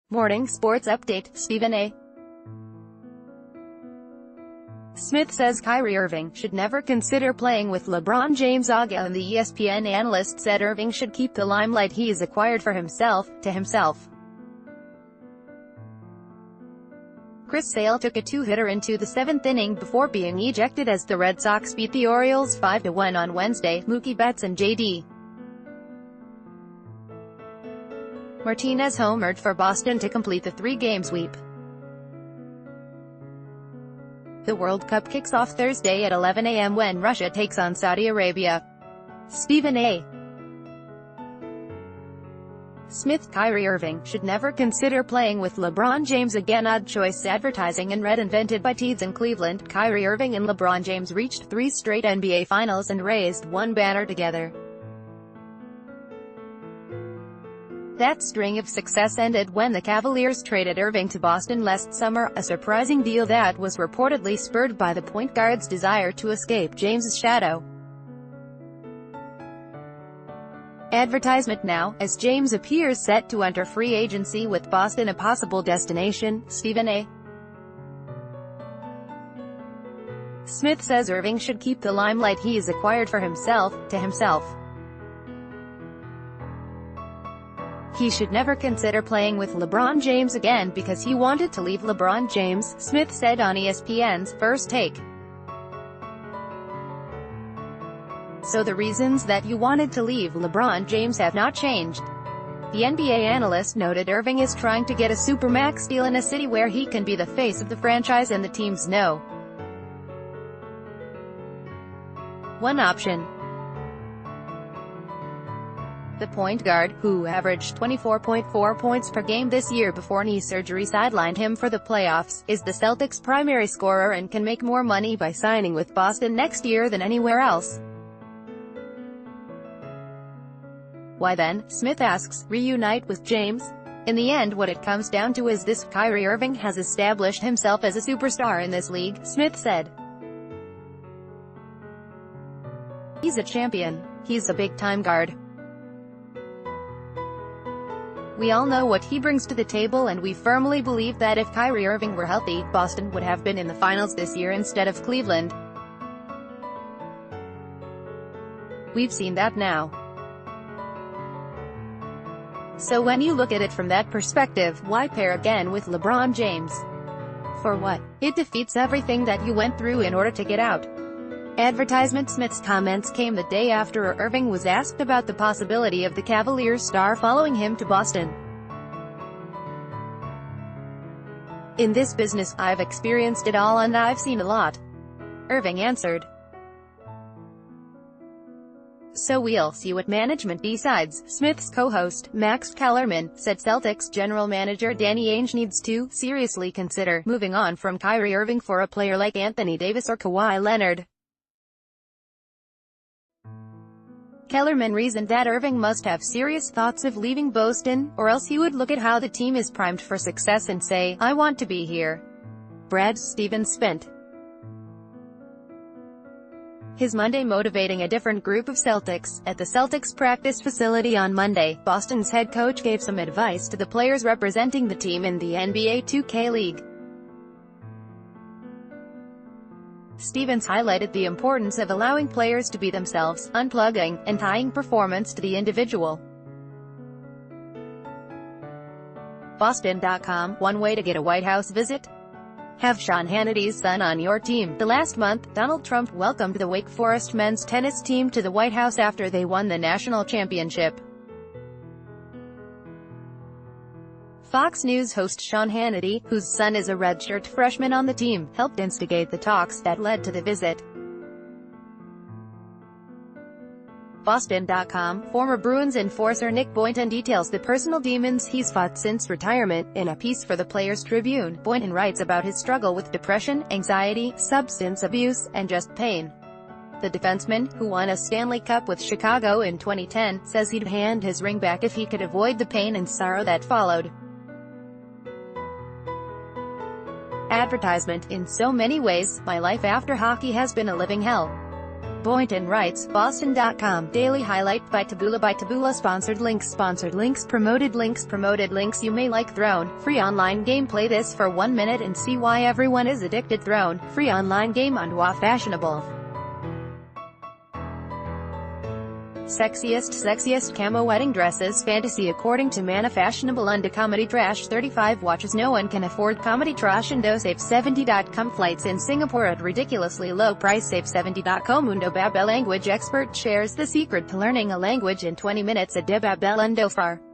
Morning Sports Update, Stephen A. Smith says Kyrie Irving should never consider playing with LeBron James. And the ESPN analyst said Irving should keep the limelight he's acquired for himself, to himself. Chris Sale took a two-hitter into the seventh inning before being ejected as the Red Sox beat the Orioles 5-1 on Wednesday. Mookie Betts and J.D. Martinez homered for Boston to complete the three-game sweep. The World Cup kicks off Thursday at 11 a.m. when Russia takes on Saudi Arabia. Stephen A. Smith. Kyrie Irving should never consider playing with LeBron James again. Odd choice advertising and red invented by Teeds in Cleveland. Kyrie Irving and LeBron James reached 3 straight NBA Finals and raised one banner together. That string of success ended when the Cavaliers traded Irving to Boston last summer, a surprising deal that was reportedly spurred by the point guard's desire to escape James's shadow. Advertisement now, as James appears set to enter free agency with Boston a possible destination. Stephen A. Smith says Irving should keep the limelight he's acquired for himself, to himself. He should never consider playing with LeBron James again because he wanted to leave LeBron James, Smith said on ESPN's First Take. So the reasons that you wanted to leave LeBron James have not changed. The NBA analyst noted Irving is trying to get a supermax deal in a city where he can be the face of the franchise and the teams know one option. The point guard, who averaged 24.4 points per game this year before knee surgery sidelined him for the playoffs, is the Celtics' primary scorer and can make more money by signing with Boston next year than anywhere else. Why then, Smith asks, reunite with James? In the end what it comes down to is this: Kyrie Irving has established himself as a superstar in this league, Smith said. He's a champion. He's a big-time guard. We all know what he brings to the table, and we firmly believe that if Kyrie Irving were healthy, Boston would have been in the finals this year instead of Cleveland. We've seen that now. So when you look at it from that perspective, why pair again with LeBron James? For what? It defeats everything that you went through in order to get out. Advertisement. Smith's comments came the day after Irving was asked about the possibility of the Cavaliers star following him to Boston. In this business, I've experienced it all and I've seen a lot, Irving answered. So we'll see what management decides. Smith's co-host, Max Kellerman, said Celtics general manager Danny Ainge needs to seriously consider moving on from Kyrie Irving for a player like Anthony Davis or Kawhi Leonard. Kellerman reasoned that Irving must have serious thoughts of leaving Boston, or else he would look at how the team is primed for success and say, I want to be here. Brad Stevens spent his Monday motivating a different group of Celtics. At the Celtics practice facility on Monday, Boston's head coach gave some advice to the players representing the team in the NBA 2K League. Stevens highlighted the importance of allowing players to be themselves, unplugging, and tying performance to the individual. Boston.com, one way to get a White House visit? Have Sean Hannity's son on your team. The last month, Donald Trump welcomed the Wake Forest men's tennis team to the White House after they won the national championship. Fox News host Sean Hannity, whose son is a redshirt freshman on the team, helped instigate the talks that led to the visit. Boston.com, former Bruins enforcer Nick Boynton details the personal demons he's fought since retirement. In a piece for the Players Tribune, Boynton writes about his struggle with depression, anxiety, substance abuse, and just pain. The defenseman, who won a Stanley Cup with Chicago in 2010, says he'd hand his ring back if he could avoid the pain and sorrow that followed. Advertisement. In so many ways, my life after hockey has been a living hell. Boynton writes, Boston.com, Daily Highlight by Taboola Sponsored links Promoted links You may like Throne, free online game. Play this for 1 minute and see why everyone is addicted. Throne, free online game on WoW. Fashionable Sexiest camo wedding dresses fantasy according to Mana. Fashionable under comedy trash 35 watches. No one can afford comedy trash. Indo save 70.com flights in Singapore at ridiculously low price. Save 70.com. Mundo Babel language expert shares the secret to learning a language in 20 minutes at Babel Undofar.